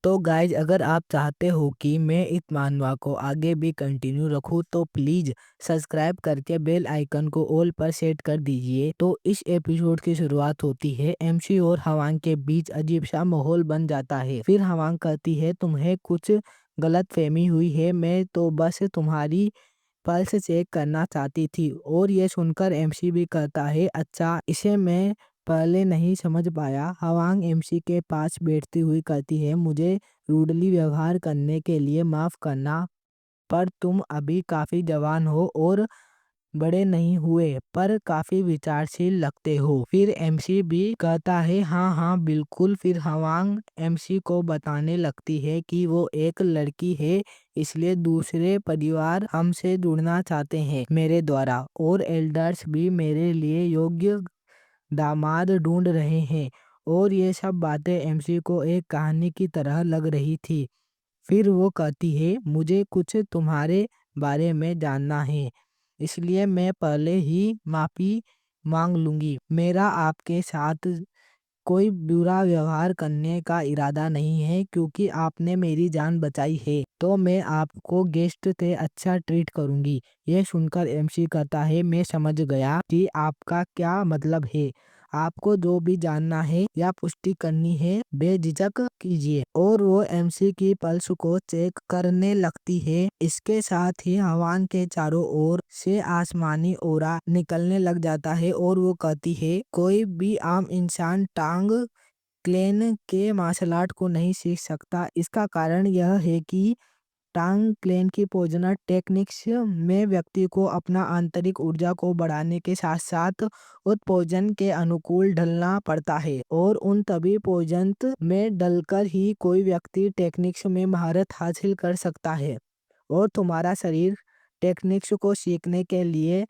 तो गाइज अगर आप चाहते हो कि मैं इस मानवा को आगे भी कंटिन्यू रखूं तो प्लीज सब्सक्राइब करके बेल आइकन को ऑल पर सेट कर दीजिए। तो इस एपिसोड की शुरुआत होती है एमसी और हवांग के बीच अजीब सा माहौल बन जाता है। फिर हवांग कहती है तुम्हें कुछ गलत फहमी हुई है, मैं तो बस तुम्हारी पल्स चेक करना चाहती थी। और ये सुनकर एमसी भी कहता है अच्छा, इसे मैं पहले नहीं समझ पाया। हवांग एमसी के पास बैठती हुई कहती है मुझे रूडली व्यवहार करने के लिए माफ करना, पर तुम अभी काफी जवान हो और बड़े नहीं हुए, पर काफी विचारशील लगते हो। फिर एमसी भी कहता है हाँ हाँ बिल्कुल। फिर हवांग एमसी को बताने लगती है कि वो एक लड़की है, इसलिए दूसरे परिवार हमसे जुड़ना चाहते हैं मेरे द्वारा, और एल्डर्स भी मेरे लिए योग्य दामाद ढूंढ रहे हैं। और ये सब बातें एमसी को एक कहानी की तरह लग रही थी। फिर वो कहती है मुझे कुछ तुम्हारे बारे में जानना है, इसलिए मैं पहले ही माफी मांग लूंगी। मेरा आपके साथ कोई बुरा व्यवहार करने का इरादा नहीं है, क्योंकि आपने मेरी जान बचाई है तो मैं आपको गेस्ट से अच्छा ट्रीट करूंगी। ये सुनकर एमसी कहता है मैं समझ गया कि आपका क्या मतलब है। आपको जो भी जानना है या पुष्टि करनी है बेझिझक कीजिए। और वो एमसी की पल्स को चेक करने लगती है। इसके साथ ही हवान के चारों ओर से आसमानी ओरा निकलने लग जाता है और वो कहती है कोई भी आम इंसान टांग क्लेन के मार्शल आर्ट को नहीं सीख सकता। इसका कारण यह है कि टांग क्लेन की पोजनल टेक्निक्स में व्यक्ति को अपना आंतरिक ऊर्जा को बढ़ाने के साथ साथ उत्पोजन के अनुकूल ढलना पड़ता है, और उन तभी पोजन में डलकर ही कोई व्यक्ति टेक्निक्स में महारत हासिल कर सकता है। और तुम्हारा शरीर टेक्निक्स को सीखने के लिए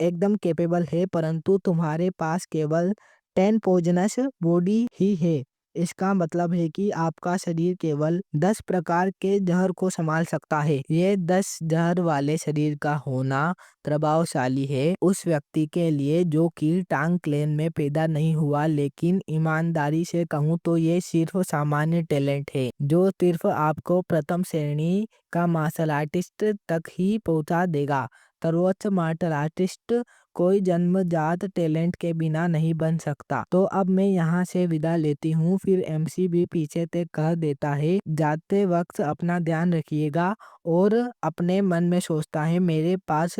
एकदम कैपेबल है, परंतु तुम्हारे पास केवल 10 पोइजनस बॉडी ही है। इसका मतलब है कि आपका शरीर केवल 10 प्रकार के जहर को संभाल सकता है। ये 10 जहर वाले शरीर का होना प्रभावशाली है उस व्यक्ति के लिए जो कि टांग क्लेन में पैदा नहीं हुआ, लेकिन ईमानदारी से कहूँ तो ये सिर्फ सामान्य टैलेंट है जो सिर्फ आपको प्रथम श्रेणी का मार्शल आर्टिस्ट तक ही पहुंचा देगा। सर्वोच्च मार्शल आर्टिस्ट कोई जन्मजात टैलेंट के बिना नहीं बन सकता। तो अब मैं यहाँ से विदा लेती हूँ। फिर एमसी भी पीछे से कह देता है जाते वक्त अपना ध्यान रखिएगा, और अपने मन में सोचता है मेरे पास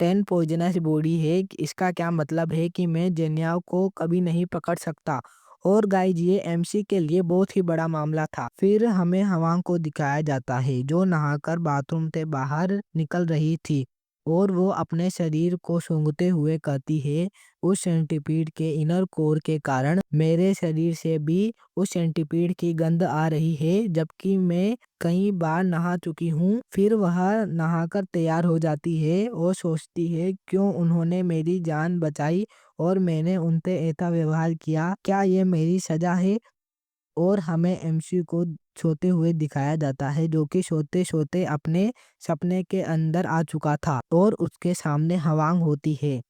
10 पॉइजनस बॉडी है, इसका क्या मतलब है कि मैं जेनियाओ को कभी नहीं पकड़ सकता। और गाइज ये एमसी के लिए बहुत ही बड़ा मामला था। फिर हमें हवांग को दिखाया जाता है जो नहाकर बाथरूम से बाहर निकल रही थी, और वो अपने शरीर को सूंघते हुए कहती है उस सेंटीपीड के इनर कोर के कारण मेरे शरीर से भी उस सेंटीपीड की गंध आ रही है, जबकि मैं कई बार नहा चुकी हूँ। फिर वह नहाकर तैयार हो जाती है और सोचती है क्यों उन्होंने मेरी जान बचाई और मैंने उनसे ऐसा व्यवहार किया, क्या ये मेरी सजा है। और हमें एमसी को सोते हुए दिखाया जाता है जो कि सोते सोते अपने सपने के अंदर आ चुका था, और उसके सामने हवांग होती है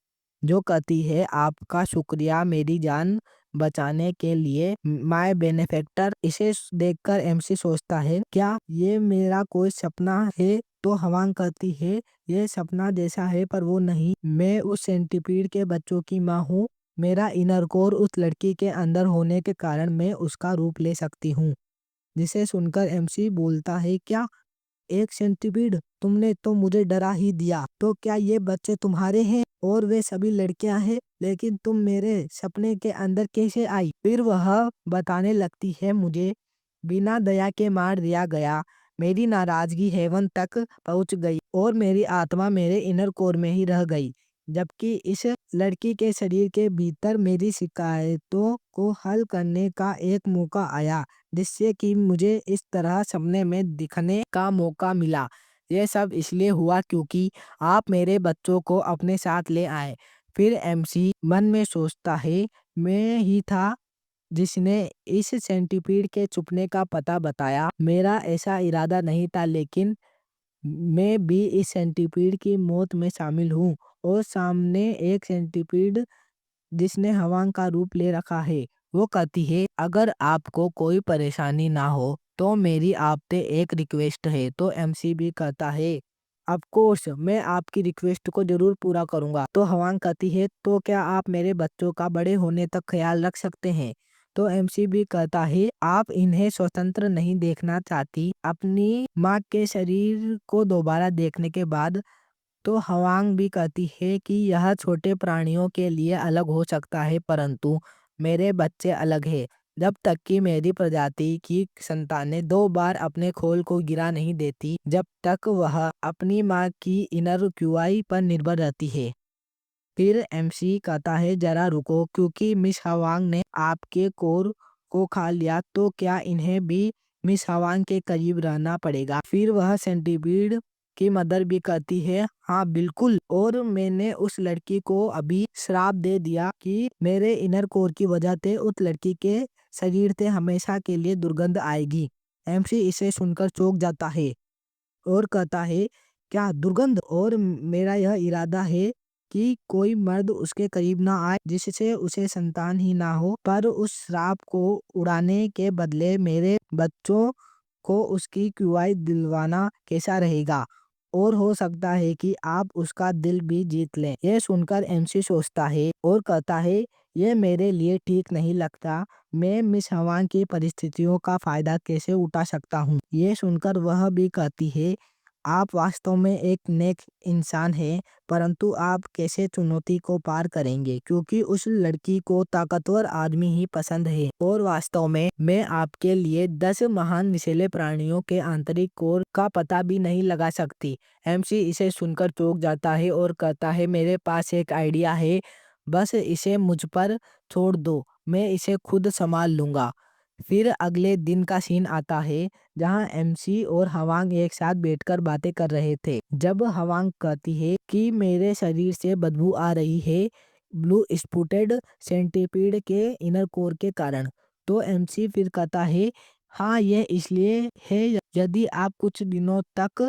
जो कहती है आपका शुक्रिया मेरी जान बचाने के लिए माय बेनिफैक्टर। इसे देखकर एमसी सोचता है क्या ये मेरा कोई सपना है। तो हवांग कहती है ये सपना जैसा है पर वो नहीं, मैं उस सेंटीपीड के बच्चों की माँ हूँ। मेरा इनर कोर उस लड़की के अंदर होने के कारण मैं उसका रूप ले सकती हूँ। जिसे सुनकर एमसी बोलता है क्या एक सेंटीपीड, तुमने तो मुझे डरा ही दिया। तो क्या ये बच्चे तुम्हारे हैं और वे सभी लड़कियां हैं, लेकिन तुम मेरे सपने के अंदर कैसे आई। फिर वह बताने लगती है मुझे बिना दया के मार दिया गया, मेरी नाराजगी हेवन तक पहुंच गई और मेरी आत्मा मेरे इनर कोर में ही रह गई, जबकि इस लड़की के शरीर के भीतर मेरी शिकायतों को हल करने का एक मौका आया, जिससे कि मुझे इस तरह सपने में दिखने का मौका मिला। ये सब इसलिए हुआ क्योंकि आप मेरे बच्चों को अपने साथ ले आए। फिर एमसी मन में सोचता है मैं ही था जिसने इस सेंटीपीड के छुपने का पता बताया। मेरा ऐसा इरादा नहीं था, लेकिन मैं भी इस सेंटीपीड की मौत में शामिल हूँ। और सामने एक सेंटीपीड जिसने हवांग का रूप ले रखा है। वो कहती है अगर आपको कोई परेशानी ना हो तो मेरी आपसे एक रिक्वेस्ट है। तो एमसी भी कहता है ऑफ कोर्स मैं आपकी रिक्वेस्ट को जरूर पूरा करूंगा। तो हवांग कहती है तो क्या आप मेरे बच्चों का बड़े होने तक ख्याल रख सकते हैं। तो एमसी भी कहता है आप इन्हें स्वतंत्र नहीं देखना चाहती अपनी माँ के शरीर को दोबारा देखने के बाद। तो हवांग भी कहती है कि यह छोटे प्राणियों के लिए अलग हो सकता है परंतु मेरे बच्चे अलग है। जब तक कि मेरी प्रजाति की संतानें 2 बार अपने खोल को गिरा नहीं देती जब तक वह अपनी माँ की इनर क्यूआई पर निर्भर रहती है। फिर एमसी कहता है जरा रुको क्योंकि मिस हवांग ने आपके कोर को खा लिया तो क्या इन्हें भी मिस हवांग के करीब रहना पड़ेगा। फिर वह सेंटीपीड की मदर भी कहती है हाँ बिल्कुल, और मैंने उस लड़की को अभी श्राप दे दिया कि मेरे इनर कोर की वजह से उस लड़की के शरीर से हमेशा के लिए दुर्गंध आएगी। एमसी इसे सुनकर चौंक जाता है और कहता है क्या दुर्गंध, और मेरा यह इरादा है कि कोई मर्द उसके करीब ना आए जिससे उसे संतान ही ना हो, पर उस श्राप को उड़ाने के बदले मेरे बच्चों को उसकी क्यूआई दिलवाना कैसा रहेगा, और हो सकता है कि आप उसका दिल भी जीत लें। यह सुनकर एमसी सोचता है और कहता है यह मेरे लिए ठीक नहीं लगता, मैं मिस हवांग की परिस्थितियों का फायदा कैसे उठा सकता हूँ। ये सुनकर वह भी कहती है आप वास्तव में एक नेक इंसान हैं, परंतु आप कैसे चुनौती को पार करेंगे क्योंकि उस लड़की को ताकतवर आदमी ही पसंद है, और वास्तव में मैं आपके लिए 10 महान विषैले प्राणियों के आंतरिक कोर का पता भी नहीं लगा सकती। एमसी इसे सुनकर चौंक जाता है और कहता है मेरे पास एक आइडिया है, बस इसे मुझ पर छोड़ दो, मैं इसे खुद संभाल लूंगा। फिर अगले दिन का सीन आता है जहां एमसी और हवांग एक साथ बैठकर बातें कर रहे थे। जब हवांग कहती है कि मेरे शरीर से बदबू आ रही है ब्लू स्पूटेड सेंटीपीड के इनर कोर के कारण, तो एमसी फिर कहता है हाँ ये इसलिए है यदि आप कुछ दिनों तक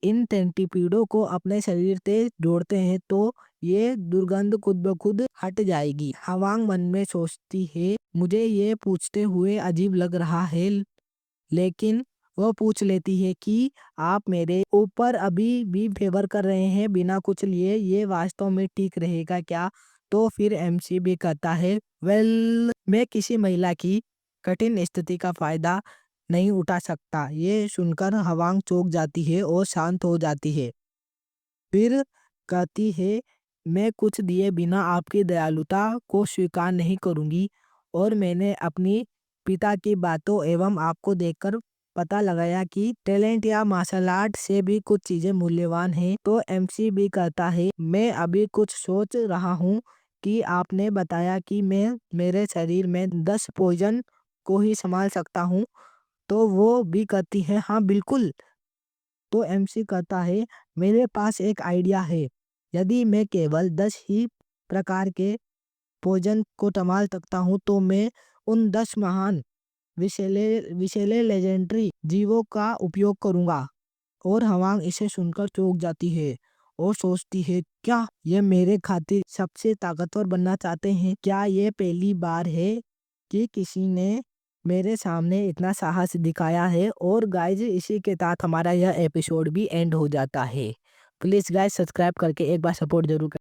इन सेंटीपीडों को अपने शरीर से जोड़ते हैं तो ये दुर्गंध खुद ब खुद हट जाएगी। हवांग मन में सोचती है मुझे ये पूछते हुए अजीब लग रहा है, लेकिन वह पूछ लेती है कि आप मेरे ऊपर अभी भी फेवर कर रहे हैं बिना कुछ लिए, ये वास्तव में ठीक रहेगा क्या। तो फिर एमसी भी कहता है वेल मैं किसी महिला की कठिन स्थिति का फायदा नहीं उठा सकता। ये सुनकर हवांग चौंक जाती है और शांत हो जाती है। फिर कहती है मैं कुछ दिए बिना आपकी दयालुता को स्वीकार नहीं करूंगी, और मैंने अपनी पिता की बातों एवं आपको देखकर पता लगाया कि टैलेंट या मार्शल आर्ट से भी कुछ चीजें मूल्यवान हैं। तो एमसी भी कहता है मैं अभी कुछ सोच रहा हूँ कि आपने बताया कि मैं मेरे शरीर में 10 पॉइजन को ही संभाल सकता हूँ, तो वो भी कहती है हाँ बिल्कुल। तो एमसी कहता है मेरे पास एक आइडिया है, यदि मैं केवल 10 ही प्रकार के भोजन को संभाल सकता हूँ तो मैं उन 10 महान विषैले विषैले लेजेंडरी जीवों का उपयोग करूंगा। और हवांग इसे सुनकर चौंक जाती है और सोचती है क्या ये मेरे खातिर सबसे ताकतवर बनना चाहते हैं। क्या ये पहली बार है कि किसी ने मेरे सामने इतना साहस दिखाया है। और गाइज इसी के साथ हमारा यह एपिसोड भी एंड हो जाता है। प्लीज गाइज सब्सक्राइब करके एक बार सपोर्ट जरूर